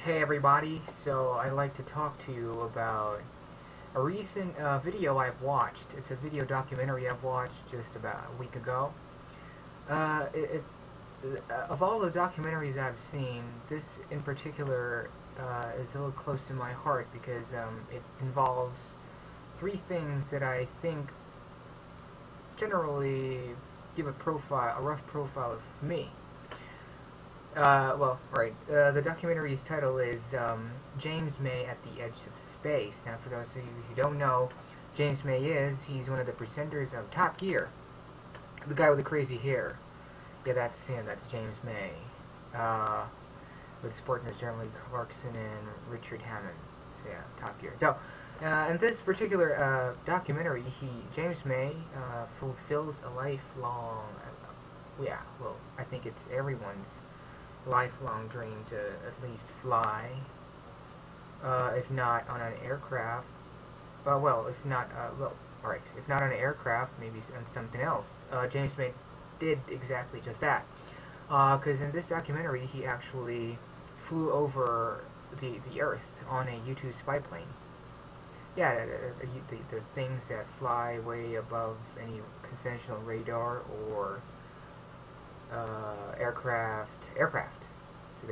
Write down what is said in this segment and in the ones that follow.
Hey everybody, so I'd like to talk to you about a recent video I've watched. It's a video documentary I've watched just about a week ago. Of all the documentaries I've seen, this in particular is a little close to my heart because it involves three things that I think generally give a rough profile of me. The documentary's title is James May at the Edge of Space. Now, for those of you who don't know, James May he's one of the presenters of Top Gear. The guy with the crazy hair. Yeah, that's him, that's James May. With his partners Jeremy Clarkson and Richard Hammond. So yeah, Top Gear. So, in this particular documentary, James May fulfills a lifelong, I think it's everyone's lifelong dream to at least fly, if not on an aircraft. If not on an aircraft, maybe on something else. James May did exactly just that. Because in this documentary, he actually flew over the Earth on a U-2 spy plane. Yeah, the things that fly way above any conventional radar or aircraft. So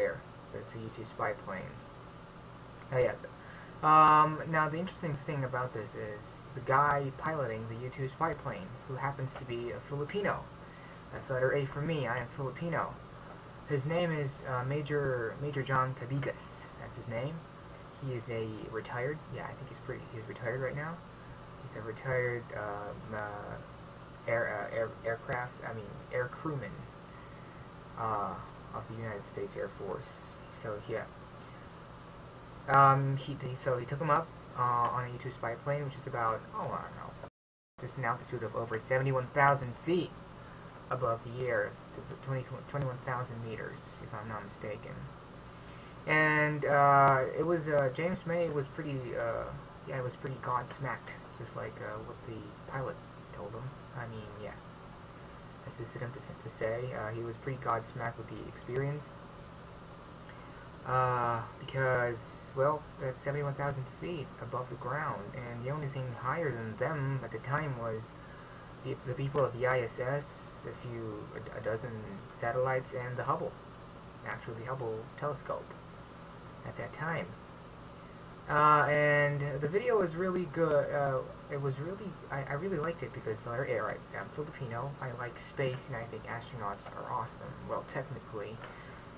that's a U-2 spy plane. Now the interesting thing about this is the guy piloting the U-2 spy plane, who happens to be a Filipino. That's letter A for me. I am Filipino. His name is Major John Cabi. That's his name. He is a retired. Yeah, I think he's retired right now. He's a retired air crewman. Of the United States Air Force. So yeah, he took him up on a U-2 spy plane, which is about I don't know, just an altitude of over 71,000 feet above the air, 21,000 meters, if I'm not mistaken. And it was James May was pretty godsmacked, just like what the pilot told him. I mean, yeah. Assisted him to say he was pretty godsmacked with the experience because, well, that's 71,000 feet above the ground, and the only thing higher than them at the time was the people of the ISS, a dozen satellites, and the Hubble telescope at that time. And the video was really good. I really liked it because I'm Filipino. I like space, and I think astronauts are awesome. Well, technically,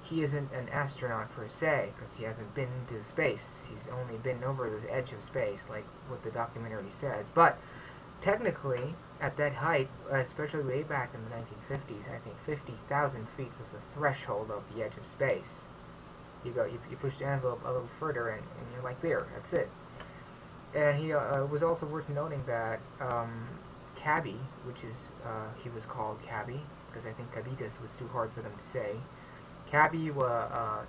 he isn't an astronaut per se because he hasn't been to space. He's only been over the edge of space, like what the documentary says. But technically, at that height, especially way back in the 1950s, I think 50,000 feet was the threshold of the edge of space. You push the envelope a little further, and you're like there. That's it. And he was also worth noting that Cabi, which is he was called Cabi because I think Cabitas was too hard for them to say. Cabi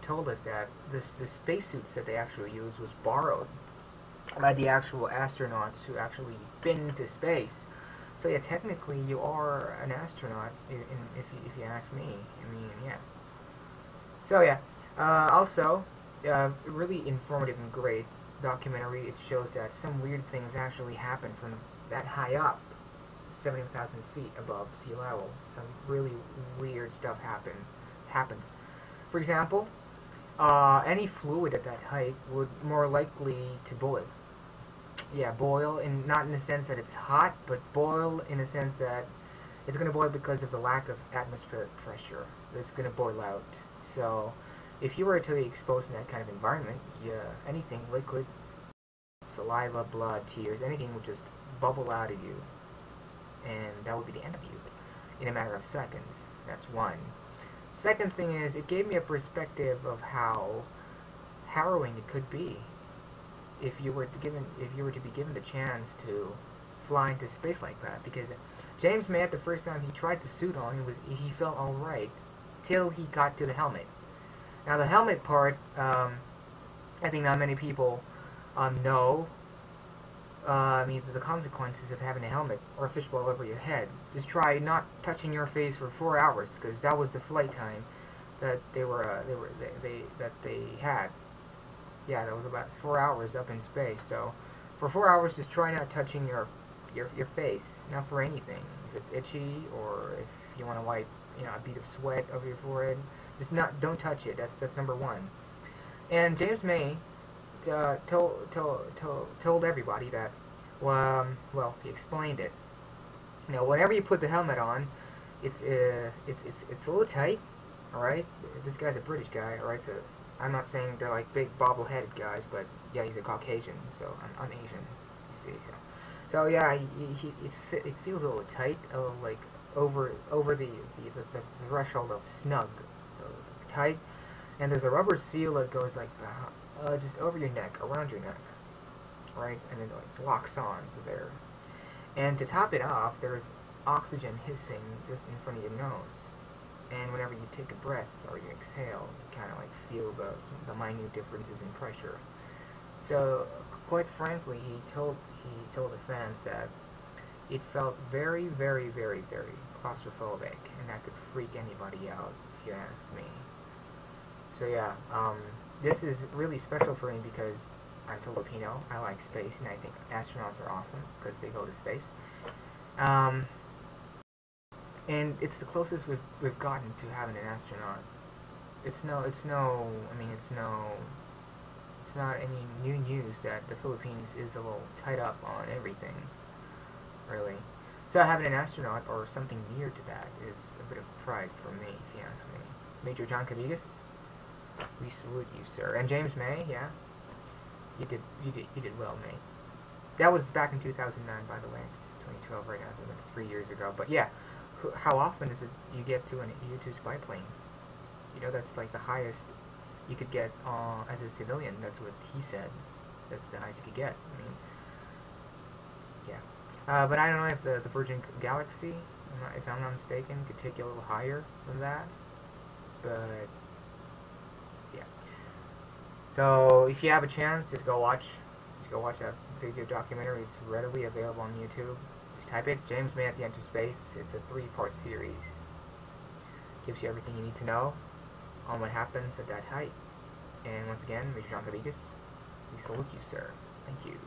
told us that the spacesuits that they actually used was borrowed by the actual astronauts who actually been to space. So yeah, technically you are an astronaut, if you ask me. I mean, yeah. So yeah. Also, really informative and great documentary. It shows that some weird things actually happen from that high up, 70,000 feet above sea level. Some really weird stuff happens. For example, any fluid at that height would more likely to boil. Yeah, boil, and not in the sense that it's hot, but boil in the sense that it's going to boil because of the lack of atmospheric pressure. It's going to boil out. So if you were to be exposed in that kind of environment, anything liquid, saliva, blood, tears, anything would just bubble out of you, and that would be the end of you in a matter of seconds. That's one. Second thing is, it gave me a perspective of how harrowing it could be if you were to be given the chance to fly into space like that. Because James May, the first time he tried the suit on, he felt all right till he got to the helmet. Now the helmet part, I think not many people know. I mean, the consequences of having a helmet or a fishbowl over your head. Just try not touching your face for 4 hours, because that was the flight time that they had. Yeah, that was about 4 hours up in space. So for 4 hours, just try not touching your face, not for anything. If it's itchy or if you want to wipe, a bead of sweat over your forehead, just don't touch it. That's number one. And James May told everybody that. Well, he explained it. Whenever you put the helmet on, it's a little tight. All right, this guy's a British guy. All right, so I'm not saying they're like big bobble-headed guys, but yeah, he's a Caucasian, so I'm Asian. You see, so yeah, it feels a little tight, a little like over the threshold of snug, so tight. And there's a rubber seal that goes like just over your neck, around your neck, right, and it like locks on to there. And to top it off, there's oxygen hissing just in front of your nose. And whenever you take a breath or you exhale, you kind of like feel the minute differences in pressure. So, quite frankly, he told the fans that it felt very, very, very, very claustrophobic, and that could freak anybody out, if you ask me. So yeah, this is really special for me because I'm Filipino. I like space, and I think astronauts are awesome because they go to space. And it's the closest we've gotten to having an astronaut. It's not any new news that the Philippines is a little tied up on everything, really. So having an astronaut or something near to that is a bit of pride for me, if you ask me. Major John Cabi, we salute you, sir. And James May, yeah, you did well, May. That was back in 2009, by the way. It's 2012 right now, so that's 3 years ago. But yeah. How often is it you get to an U-2 spy plane? That's like the highest you could get as a civilian. That's what he said. That's the highest you could get. I mean, yeah. But I don't know if the Virgin Galaxy, if I'm not mistaken, could take you a little higher than that. But yeah. So if you have a chance, just go watch that video documentary. It's readily available on YouTube. Type it, James May at the Edge of Space. It's a 3-part series. Gives you everything you need to know on what happens at that height. And once again, Major John Cabi, we salute you, sir. Thank you.